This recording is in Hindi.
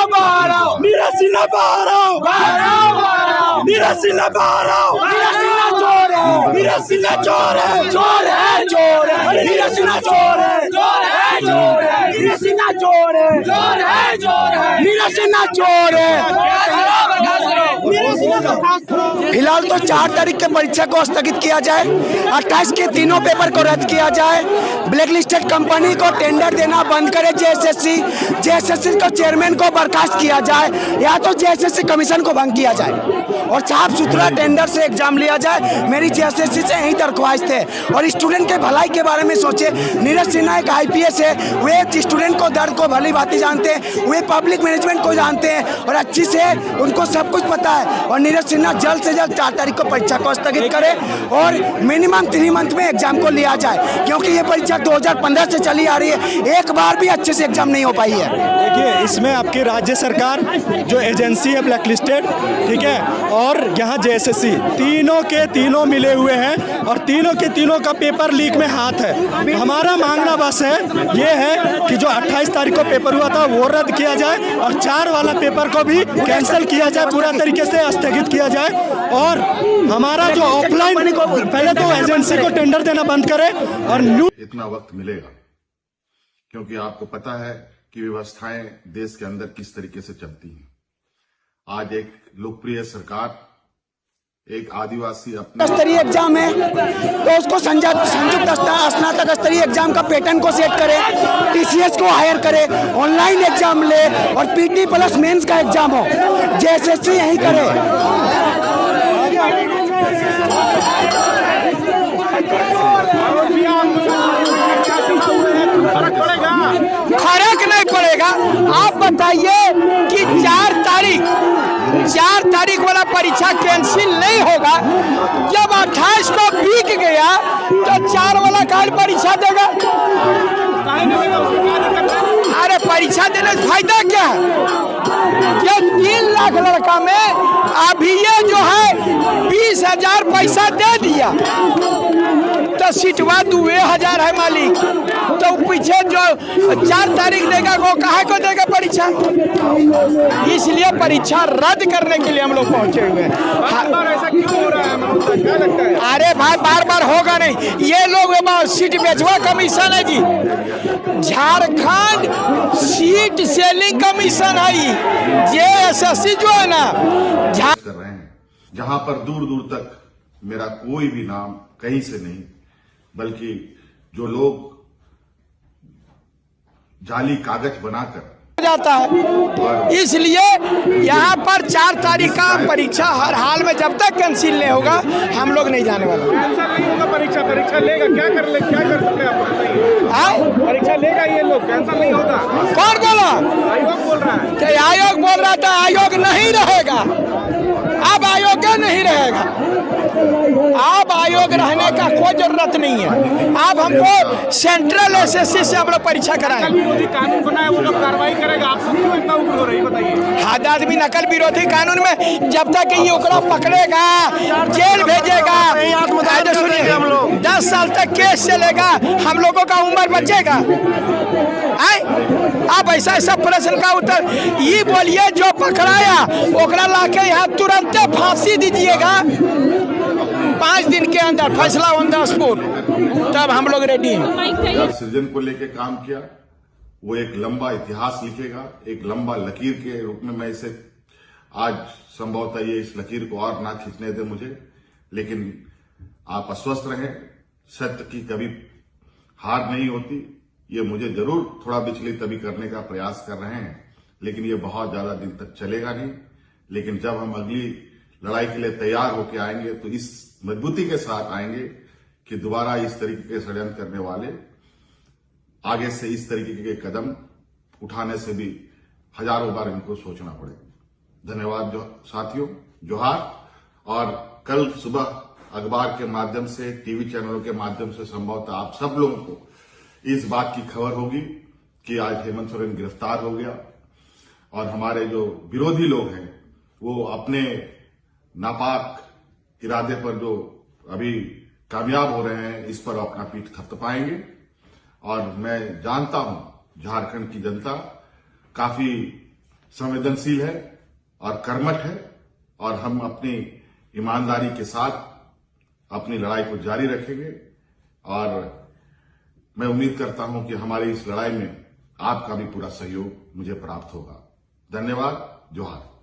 बाहर आओ, नीरज सिन्हा बाहर आओ, बाहर आओ, बाहर आओ, नीरज सिन्हा बाहर आओ, नीरज सिन्हा चोर है, नीरज सिन्हा चोर है, चोर है, चोर है, नीरज सिन्हा चोर है, चोर है, चोर है, नीरज सिन्हा चोर है, चोर है, चोर है, नीरज सिन्हा चोर है। फिलहाल तो 4 तारीख के परीक्षा को स्थगित किया जाए, 28 के तीनों पेपर को रद्द किया जाए, ब्लैक लिस्टेड कंपनी को टेंडर देना बंद करे जेएसएससी को चेयरमैन को बर्खास्त किया जाए, या तो जेएसएससी कमीशन को भंग किया जाए और साफ सुथरा टेंडर से एग्जाम लिया जाए। मेरी जेएसएससी से यही दरख्वास्त है और स्टूडेंट के भलाई के बारे में सोचे। नीरज सिन्हा एक आईपीएस है, वे स्टूडेंट को दर्द को भली भांति जानते हैं, वे पब्लिक मैनेजमेंट को जानते हैं और अच्छी से उनको सब कुछ पता है। और नीरज सिन्हा जल्द से जल्द 4 तारीख को परीक्षा को स्थगित करे और मिनिमम 3 मंथ में एग्जाम को लिया जाए, क्योंकि ये परीक्षा 2015 से चली आ रही है, एक बार भी अच्छे से एग्जाम नहीं हो पाई है। देखिए, इसमें आपकी राज्य सरकार जो एजेंसी है ब्लैक लिस्टेड, ठीक है, और यहाँ जेएसएससी, तीनों के तीनों मिले हुए हैं और तीनों के तीनों का पेपर लीक में हाथ है। हमारा मांगना बस है ये है कि जो 28 तारीख को पेपर हुआ था वो रद्द किया जाए और 4 वाला पेपर को भी कैंसिल किया जाए, पूरा तरीके से स्थगित किया जाए और हमारा जो ऑफलाइन पहले तो एजेंसी को टेंडर देना बंद करे और इतना वक्त मिलेगा, क्योंकि आपको पता है कि व्यवस्थाएं देश के अंदर किस तरीके से चलती हैं। आज एक लोकप्रिय सरकार, एक आदिवासी अपने स्तरीय एग्जाम है तो उसको संयुक्त स्नातक स्तरीय एग्जाम का पैटर्न को सेट करे, टीसीएस को हायर करे, ऑनलाइन एग्जाम ले और पीटी प्लस मेंस का एग्जाम हो, जेएसएससी यही करे। फर्क नहीं पड़ेगा। आप बताइए कि 4 तारीख वाला परीक्षा कैंसिल नहीं होगा, जब 28 को बीत गया तो 4 वाला काल परीक्षा देगा। अरे परीक्षा देने से फायदा क्या है? ये 3 लाख लड़का में अभी ये जो है 20,000 पैसा दे दिया तो सीटवा 2,000 है मालिक, तो पीछे जो 4 तारीख देगा वो काहे को देगा परीक्षा? इसलिए परीक्षा रद्द करने के लिए हम लोग पहुंचे हुए हैं। ऐसा क्यों हो रहा है, क्या लगता है? अरे भाई बार बार होगा नहीं, ये लोग सीट बेचवा कमीशन है जी, झारखंड सीट सेलिंग कमीशन है जेएसएससी जो है ना कर रहे हैं, जहां पर दूर दूर तक मेरा कोई भी नाम कहीं से नहीं, बल्कि जो लोग जाली कागज बनाकर जाता है। इसलिए यहाँ पर 4 तारीख का परीक्षा हर हाल में जब तक कैंसिल नहीं होगा हम लोग नहीं जाने वाला। कैंसिल नहीं होगा परीक्षा लेगा, क्या कर सकते आप? परीक्षा लेगा ये लोग, कैंसिल नहीं होगा। कौन बोला? आयोग बोल रहा है। कि आयोग बोल रहा था, आयोग नहीं रहेगा, अब आयोग नहीं रहेगा, अब आयोग रहने का कोई जरूरत नहीं है। अब हमको सेंट्रल एसएससी से हम लोग परीक्षा कराएंगे। विरोधी कानून बनाए वो लोग कार्रवाई करेगा, आप क्यों इतना उग्र हो रही बताइए? हद आदमी नकल विरोधी कानून में जब तक ये ओकरा पकड़ेगा, जेल भेजेगा, 10 साल तक केस चलेगा, हम लोगों का उम्र बचेगा। आप ऐसा प्रश्न का उत्तर ये बोलिए, जो पकड़ाया ओकरा लाके यहाँ तुरंत फांसी दीजिएगा, 5 दिन के अंदर फैसला ऑन द स्पॉट, तब हम लोग रेडी हैं। सृजन को लेकर काम किया, वो एक लंबा इतिहास लिखेगा, एक लंबा लकीर के रूप में मैं इसे आज संभवतः ये इस लकीर को और ना खींचने दे मुझे, लेकिन आप अस्वस्थ रहें, सत्य की कभी हार नहीं होती। ये मुझे जरूर थोड़ा विचलित तभी करने का प्रयास कर रहे हैं, लेकिन ये बहुत ज्यादा दिन तक चलेगा नहीं। लेकिन जब हम अगली लड़ाई के लिए तैयार होकर आएंगे तो इस मजबूती के साथ आएंगे कि दोबारा इस तरीके के षड्यंत्र करने वाले आगे से इस तरीके के कदम उठाने से भी हजारों बार इनको सोचना पड़ेगा। धन्यवाद साथियों, जोहार। और कल सुबह अखबार के माध्यम से, टीवी चैनलों के माध्यम से संभवतः आप सब लोगों को इस बात की खबर होगी कि आज हेमंत सोरेन गिरफ्तार हो गया और हमारे जो विरोधी लोग हैं वो अपने नापाक इरादे पर जो अभी कामयाब हो रहे हैं, इस पर अपना पीठ थपथपाएंगे। और मैं जानता हूं झारखंड की जनता काफी संवेदनशील है और कर्मठ है और हम अपनी ईमानदारी के साथ अपनी लड़ाई को जारी रखेंगे और मैं उम्मीद करता हूं कि हमारी इस लड़ाई में आपका भी पूरा सहयोग मुझे प्राप्त होगा। धन्यवाद। जोहार।